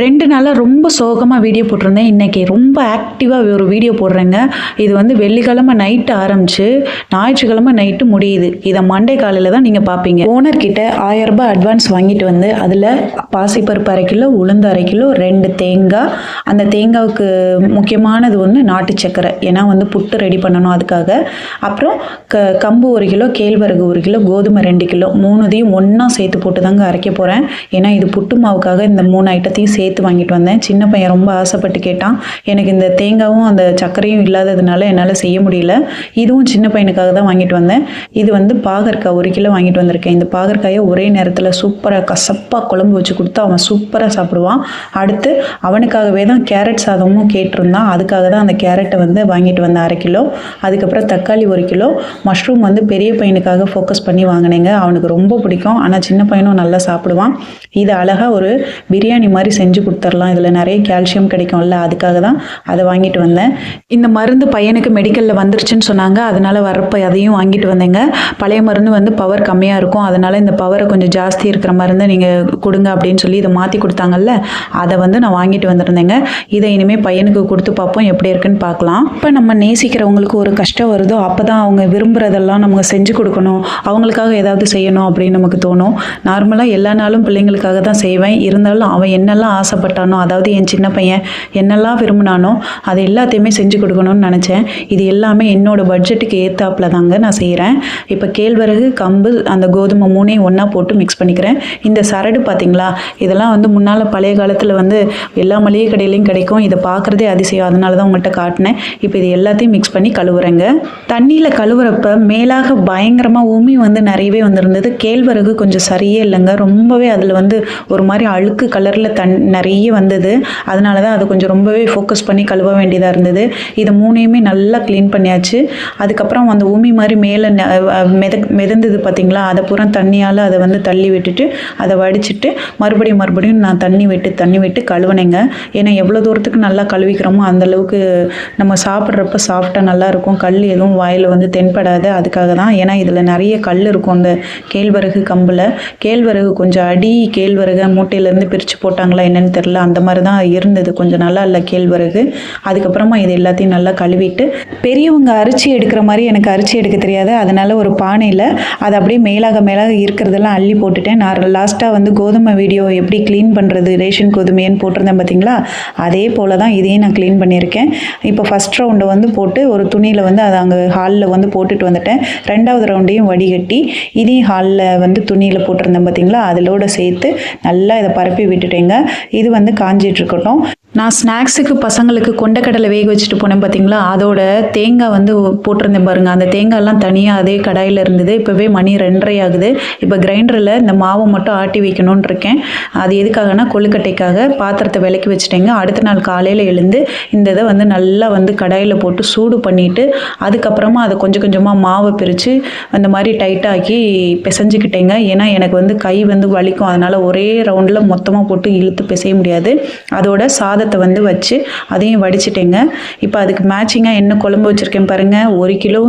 2 நாளாக ரொம்ப சோகமாக வீடியோ போட்டிருந்தேன். இன்றைக்கி ரொம்ப ஆக்டிவாக ஒரு வீடியோ போடுறேங்க. இது வந்து வெள்ளிக்கிழமை நைட்டு ஆரம்பித்து ஞாயிற்றுக்கிழமை நைட்டு முடியுது. இதை மண்டே காலையில் தான் நீங்கள் பார்ப்பீங்க. ஓனர்கிட்ட 1000 ரூபாய் அட்வான்ஸ் வாங்கிட்டு வந்து அதில் பாசிப்பருப்பு 1/2 கிலோ, உளுந்து 1/2 கிலோ, 2 தேங்காய், அந்த தேங்காவுக்கு முக்கியமானது வந்து நாட்டு சக்கரை, ஏன்னா வந்து புட்டு ரெடி பண்ணணும் அதுக்காக. அப்புறம் கம்பு 1 கிலோ, கேழ்வரகு 1 கிலோ, கோதுமை 2 கிலோ, 3தையும் ஒன்றா சேர்த்து போட்டு தாங்க அரைக்க போகிறேன். ஏன்னா இது புட்டு மாவுக்காக இந்த 3 ஐட்டத்தையும் சேர்த்து வாங்கிட்டு வந்தேன். சின்ன பையன் ரொம்ப ஆசைப்பட்டு கேட்டான். எனக்கு இந்த தேங்காயும் அந்த சர்க்கரையும் இல்லாததுனால என்னால் செய்ய முடியல. இதுவும் சின்ன பையனுக்காக தான் வாங்கிட்டு வந்தேன். இது வந்து பாகற்காய் 1 கிலோ வாங்கிட்டு வந்திருக்கேன். இந்த பாகற்காயை ஒரே நேரத்தில் சூப்பராக கசப்பாக குழம்பு வச்சு கொடுத்தா அவன் சூப்பராக சாப்பிடுவான். அடுத்து அவனுக்காகவே தான் கேரட் சாதமும் கேட்டிருந்தான். அதுக்காக தான் அந்த கேரட்டை வந்து வாங்கிட்டு வந்தேன் 1/2 கிலோ. அதுக்கப்புறம் தக்காளி 1 கிலோ, மஷ்ரூம் வந்து பெரிய பையனுக்காக ஃபோக்கஸ் பண்ணி வாங்கினேங்க. அவனுக்கு ரொம்ப பிடிக்கும். ஆனால் சின்ன பையனும் நல்லா சாப்பிடுவான். இது அழகாக ஒரு பிரியாணி மாதிரி செஞ்சு கொடுத்துடலாம். இதில் நிறைய கால்சியம் கிடைக்கும்ல, அதுக்காக தான் அதை வாங்கிட்டு வந்தேன். இந்த மருந்து பையனுக்கு மெடிக்கலில் வந்துருச்சுன்னு சொன்னாங்க. அதனால் வரப்போ அதையும் வாங்கிட்டு வந்தேங்க. பழைய மருந்து வந்து பவர் கம்மியாக இருக்கும், அதனால் இந்த பவரை கொஞ்சம் ஜாஸ்தி இருக்கிற மருந்தை நீங்கள் கொடுங்க அப்படின்னு சொல்லி இதை மாற்றி கொடுத்தாங்கல்ல, அதை வந்து நான் வாங்கிட்டு வந்திருந்தேங்க. இதை இனிமேல் பையனுக்கு கொடுத்து பார்ப்போம் எப்படி இருக்குன்னு பார்க்கலாம். இப்போ நம்ம நேசிக்கிறவங்களுக்கு ஒரு கஷ்டம் வருதோ அப்போ தான் அவங்க விரும்புகிறதெல்லாம் நமக்கு செஞ்சு கொடுக்கணும், அவங்களுக்காக ஏதாவது செய்யணும் அப்படின்னு நமக்கு தோணும். நார்மலாக எல்லா நாளும் பிள்ளைங்களுக்காக தான் செய்வேன். இருந்தாலும் அவன் என்னெல்லாம் ஆசைப்பட்டானோ, அதாவது என் சின்ன பையன் என்னெல்லாம் விரும்பினானோ அது எல்லாத்தையுமே செஞ்சு கொடுக்கணும்னு நினச்சேன். இது எல்லாமே என்னோடய பட்ஜெட்டுக்கு ஏற்றாப்புல தாங்க நான் செய்கிறேன். இப்போ கேழ்வரகு, கம்பு, அந்த கோதுமை 3ஐயும் ஒன்றா போட்டு மிக்ஸ் பண்ணிக்கிறேன். இந்த சரடு பார்த்திங்களா, இதெல்லாம் வந்து முன்னால் பழைய காலத்தில் வந்து எல்லா மளிகை கடையிலையும் கிடைக்கும். இதை பார்க்குறதே அதிசயம், அதனால தான் உங்கள்கிட்ட காட்டினேன். இப்போ இது எல்லாத்தையும் மிக்ஸ் பண்ணி கழுவுறேங்க. தண்ணியில் கழுவுறப்ப மேலாக பயங்கரமாக உமி வந்து நிறையவே வந்துருந்தது. கேழ்வரகு கொஞ்சம் சரியே இல்லைங்க, ரொம்பவே அதில் வந்து ஒரு மாதிரி அழுக்கு கலரில் நிறைய வந்தது. அதனால தான் அது கொஞ்சம் ரொம்பவே ஃபோக்கஸ் பண்ணி கழுவ வேண்டியதாக இருந்தது. இதை 3ஐயுமே நல்லா க்ளீன் பண்ணியாச்சு. அதுக்கப்புறம் அந்த உமி மாதிரி மேலே மிதந்தது பார்த்திங்களா, அதை பூரா தண்ணியால் அதை வந்து தள்ளி விட்டுட்டு அதை வடிச்சிட்டு மறுபடியும் நான் தண்ணி விட்டு கழுவினேங்க. ஏன்னா எவ்வளோ தூரத்துக்கு நல்லா கழுவிக்கிறோமோ அந்தளவுக்கு நம்ம சாப்பிட்றப்ப சாஃப்டாக நல்லாயிருக்கும். கல் எதுவும் வாயில் வந்து தென்படாது. அதுக்காக தான். ஏன்னா இதில் நிறைய கல் இருக்கும் அந்த கேழ்வரகு கம்பில். கேழ்வரகு கொஞ்சம் கேழ்வரகு மூட்டையிலேருந்து பிரித்து போட்டாங்களா என்னன்னு தெரில, அந்த மாதிரி தான் இருந்தது. கொஞ்சம் நல்லா இல்லை கேழ்வரகு. அதுக்கப்புறமா இது எல்லாத்தையும் நல்லா கழுவிட்டு, பெரியவங்க அரிசி எடுக்கிற மாதிரி எனக்கு அரிசி எடுக்க தெரியாது. அதனால் ஒரு பானையில் அதை அப்படியே மேலாக இருக்கிறதெல்லாம் அள்ளி போட்டுட்டேன். நான் லாஸ்ட்டாக வந்து கோதுமை வீடியோ எப்படி க்ளீன் பண்ணுறது ரேஷன் கோதுமைன்னு போட்டிருந்தேன் பார்த்திங்களா, அதே போல் தான் இதையும் நான் க்ளீன் பண்ணியிருக்கேன். இப்போ ஃபஸ்ட் ரவுண்டை வந்து போட்டு ஒரு துணியில் வந்து அதை அங்கே ஹாலில் வந்து போட்டுட்டு வந்துட்டேன். 2வது ரவுண்டையும் வடிகட்டி இதையும் ஹாலில் வந்து துணியில் போட்டிருந்தேன் பார்த்திங்களா, அதிலோட சேர்த்து நல்லா இதை பரப்பி விட்டுட்டேங்க. இது வந்து காஞ்சிட்டு இருக்கட்டும். நான் ஸ்நாக்ஸுக்கு பசங்களுக்கு கொண்டக்கடலை வேக வச்சுட்டு போனேன் பார்த்திங்களா, அதோட தேங்காய் வந்து போட்டிருந்தேன் பாருங்கள். அந்த தேங்காயெல்லாம் தனியாக அதே கடாயில் இருந்தது. இப்போவே மணி 2:30 ஆகுது. இப்போ கிரைண்டரில் இந்த மாவை மட்டும் ஆட்டி வைக்கணும்னு இருக்கேன். அது எதுக்காகனா கொழுக்கட்டைக்காக. பாத்திரத்தை விளக்கி வச்சுட்டேங்க. அடுத்த நாள் காலையில் எழுந்து இந்த இதை வந்து நல்லா வந்து கடாயில் போட்டு சூடு பண்ணிவிட்டு அதுக்கப்புறமா அதை கொஞ்சம் கொஞ்சமாக மாவை பிரித்து அந்த மாதிரி டைட்டாக்கி பிசைஞ்சிக்கிட்டேங்க. ஏன்னா எனக்கு வந்து கை வந்து வலிக்கும், அதனால் ஒரே ரவுண்டில் மொத்தமாக போட்டு இழுத்து பிசைய முடியாது. அதோட சாதத்தை வந்து வச்சு அதையும் வடிச்சிட்டேங்க. இப்போ அதுக்கு மேட்சிங்காக என்ன குழம்பு வச்சுருக்கேன் பாருங்கள். 1 கிலோ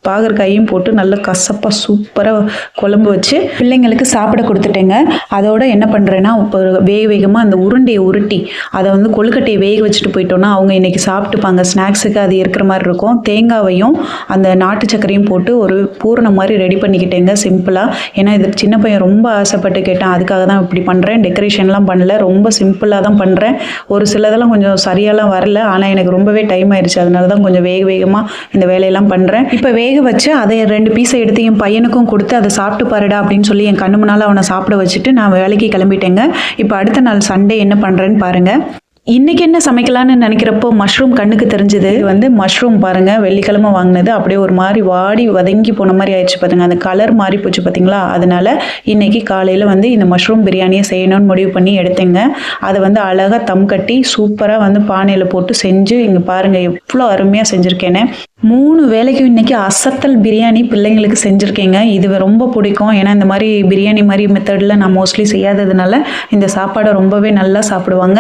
பாகற்காயும் போட்டு நல்லா கசப்பாக சூப்பராக குழம்பு வச்சு பிள்ளைங்களுக்கு சாப்பிட கொடுத்துட்டேங்க. அதோட என்ன பண்ணுறேன்னா, இப்போ வேகமாக அந்த உருண்டையை உருட்டி அதை வந்து கொழுக்கட்டையை வேக வச்சுட்டு போயிட்டோன்னா அவங்க இன்றைக்கி சாப்பிட்டுப்பாங்க. ஸ்நாக்ஸுக்கு அது இருக்கிற மாதிரி இருக்கும். தேங்காவையும் அந்த நாட்டு சக்கரையும் போட்டு ஒரு பூரணம் மாதிரி ரெடி பண்ணிக்கிட்டேங்க சிம்பிளாக. ஏன்னா இது சின்ன பையன் ரொம்ப ஆசைப்பட்டு கேட்டான், அதுக்காக தான் இப்படி பண்ணுறேன். டெக்கரேஷன்லாம் பண்ணல, ரொம்ப சிம்பிளாக தான் பண்ணுறேன். ஒரு சிலதெல்லாம் கொஞ்சம் சரியாலாம் வரல, ஆனால் எனக்கு ரொம்பவே டைம் ஆயிடுச்சு. அதனால தான் கொஞ்சம் வேகமாக இந்த வேலையெல்லாம் பண்ணுறேன். இப்போ வேக வச்சு அதை 2 பீஸை எடுத்து என் பையனுக்கும் கொடுத்து அதை சாப்பிட்டு பாருடா அப்படின்னு சொல்லி என் கண்ணு முன்னால் அவனை சாப்பிட வச்சுட்டு நான் வேலைக்கு கிளம்பிட்டேங்க. இப்போ அடுத்த நாள் சண்டே என்ன பண்ணுறேன்னு பாருங்கள். இன்றைக்கி என்ன சமைக்கலான்னு நினைக்கிறப்போ மஷ்ரூம் கண்ணுக்கு தெரிஞ்சுது. இது வந்து மஷ்ரூம் பாருங்கள், வெள்ளிக்கிழமை வாங்கினது. அப்படியே ஒரு மாதிரி வாடி வதங்கி போன மாதிரி ஆயிடுச்சு பார்த்துங்க. அந்த கலர் மாறி போச்சு பார்த்திங்களா. அதனால் இன்றைக்கி காலையில் வந்து இந்த மஷ்ரூம் பிரியாணியை செய்யணும்னு முடிவு பண்ணி எடுத்தேங்க. அதை வந்து அழகாக தம் கட்டி சூப்பராக வந்து பானையில் போட்டு செஞ்சு இங்கே பாருங்கள் எவ்வளோ அருமையாக செஞ்சுருக்கேன்னு. 3 வேளைக்கு இன்றைக்கி அசத்தல் பிரியாணி பிள்ளைங்களுக்கு செஞ்சுருக்கேங்க. இது ரொம்ப பிடிக்கும். ஏன்னா இந்த மாதிரி பிரியாணி மாதிரி மெத்தடில் நான் மோஸ்ட்லி செய்யாததுனால இந்த சாப்பாடை ரொம்பவே நல்லா சாப்பிடுவாங்க.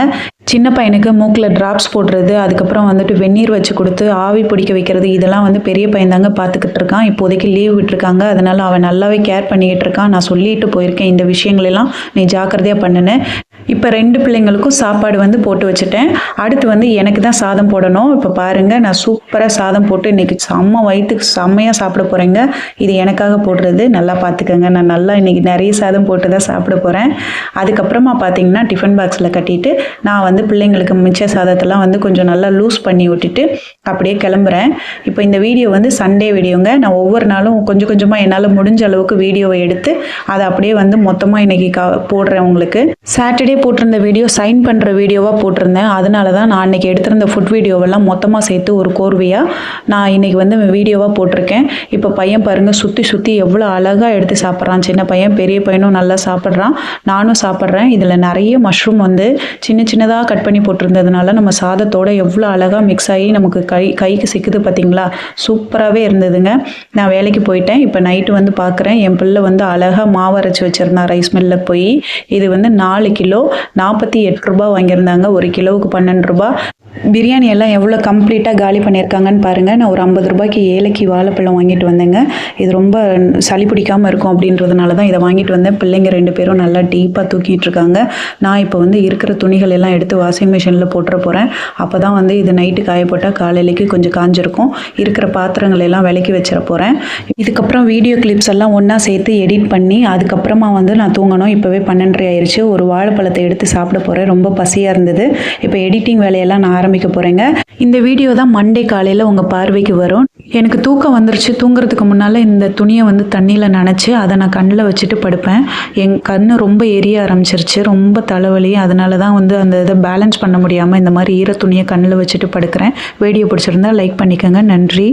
சின்ன பையனுக்கு மூக்கில் ட்ராப்ஸ் போடுறது, அதுக்கப்புறம் வந்துட்டு வெந்நீர் வச்சு கொடுத்து ஆவி பிடிக்க வைக்கிறது, இதெல்லாம் வந்து பெரிய பையன் தாங்க பார்த்துக்கிட்டு இருக்கான். இப்போதைக்கு லீவ் விட்டுருக்காங்க, அதனால் அவன் நல்லாவே கேர் பண்ணிக்கிட்டு இருக்கான். நான் சொல்லிட்டு போயிருக்கேன், இந்த விஷயங்களெல்லாம் நீ ஜாக்கிரதையாக பண்ணுன்னு. இப்போ 2 பிள்ளைங்களுக்கும் சாப்பாடு வந்து போட்டு வச்சுட்டேன். அடுத்து வந்து எனக்கு தான் சாதம் போடணும். இப்போ பாருங்கள், நான் சூப்பராக சாதம் போட்டு இன்றைக்கி வயிற்றுக்கு செம்மையாக சாப்பிட போகிறேங்க. இது எனக்காக போடுறது, நல்லா பார்த்துக்கோங்க. நான் நல்லா இன்றைக்கி நிறைய சாதம் போட்டு தான் சாப்பிட போகிறேன். அதுக்கப்புறமா பார்த்தீங்கன்னா டிஃபன் பாக்ஸில் கட்டிட்டு நான் வந்து பிள்ளைங்களுக்கு மிச்ச சாதத்தெல்லாம் வந்து கொஞ்சம் நல்லா லூஸ் பண்ணி விட்டுட்டு அப்படியே கிளம்புறேன். இப்போ இந்த வீடியோ வந்து சண்டே வீடியோங்க. நான் ஒவ்வொரு நாளும் கொஞ்சம் கொஞ்சமாக என்னால் முடிஞ்ச அளவுக்கு வீடியோவை எடுத்து அதை அப்படியே வந்து மொத்தமாக இன்றைக்கி போடுறேன் உங்களுக்கு. சாட்டர்டே போட்டிருந்த வீடியோ சைன் பண்ணுற வீடியோவாக போட்டிருந்தேன். அதனால தான் நான் அன்றைக்கி எடுத்திருந்த ஃபுட் வீடியோவெல்லாம் மொத்தமாக சேர்த்து ஒரு கோர்வையாக நான் இன்றைக்கி வந்து வீடியோவாக போட்டிருக்கேன். இப்போ பையன் பாருங்கள், சுற்றி எவ்வளோ அழகாக எடுத்து சாப்பிட்றான். சின்ன பையன் பெரிய பையனும் நல்லா சாப்பிட்றான், நானும் சாப்பிட்றேன். இதில் நிறைய மஷ்ரூம் வந்து சின்னதாக கட் பண்ணி போட்டிருந்ததுனால நம்ம சாதத்தோடு எவ்வளோ அழகாக மிக்ஸ் ஆகி நமக்கு கைக்கு சிக்குது பார்த்தீங்களா? சூப்பராகவே இருந்ததுங்க. நான் வேலைக்கு போயிட்டேன். இப்போ நைட்டு வந்து பார்க்குறேன், என் பிள்ளை வந்து அழகாக மாவு அரைச்சி வச்சுருந்தான் ரைஸ் மில்லில் போய். இது வந்து 4 கிலோ 48 ரூபா வாங்கியிருந்தாங்க. 1 கிலோவுக்கு 12 ரூபா. பிரியாணி எல்லாம் எவ்வளோ கம்ப்ளீட்டாக காலி பண்ணியிருக்காங்கன்னு பாருங்கள். நான் ஒரு 50 ரூபாய்க்கு ஏலக்கி வாழைப்பழம் வாங்கிட்டு வந்தேங்க. இது ரொம்ப சளி பிடிக்காமல் இருக்கும் அப்படின்றதுனால தான் இதை வாங்கிட்டு வந்தேன். பிள்ளைங்க 2 பேரும் நல்லா டீப்பாக தூக்கிட்டு இருக்காங்க. நான் இப்போ வந்து இருக்கிற துணிகள் எல்லாம் எடுத்து வாஷிங் மிஷினில் போட்டுற போகிறேன். அப்போ தான் வந்து இது நைட்டு காயப்போட்டால் காலையிலேக்கு கொஞ்சம் காஞ்சிருக்கும். இருக்கிற பாத்திரங்கள் எல்லாம் விலக்கி வச்சிட போகிறேன். இதுக்கப்புறம் வீடியோ கிளிப்ஸ் எல்லாம் ஒன்றா சேர்த்து எடிட் பண்ணி அதுக்கப்புறமா வந்து நான் தூங்கணும். இப்போவே 12:30 ஆயிடுச்சு. ஒரு வாழைப்பழத்தை எடுத்து சாப்பிட போகிறேன். ரொம்ப பசியாக இருந்தது. இப்போ எடிட்டிங் வேலையெல்லாம் நான் ஆரம்பிக்க போகிறேங்க. இந்த வீடியோ தான் மண்டே காலையில் உங்கள் பார்வைக்கு வரும். எனக்கு தூக்கம் வந்துருச்சு. தூங்குறதுக்கு முன்னால் இந்த துணியை வந்து தண்ணியில் நனைச்சி அதை நான் கண்ணில் வச்சுட்டு படுப்பேன். என் கண் ரொம்ப எரிய ஆரம்பிச்சிருச்சு, ரொம்ப தலைவலி. அதனால தான் வந்து அந்த இதை பேலன்ஸ் பண்ண முடியாமல் இந்த மாதிரி ஈர துணியை கண்ணில் வச்சுட்டு படுக்கிறேன். வீடியோ பிடிச்சிருந்தா லைக் பண்ணிக்கோங்க. நன்றி.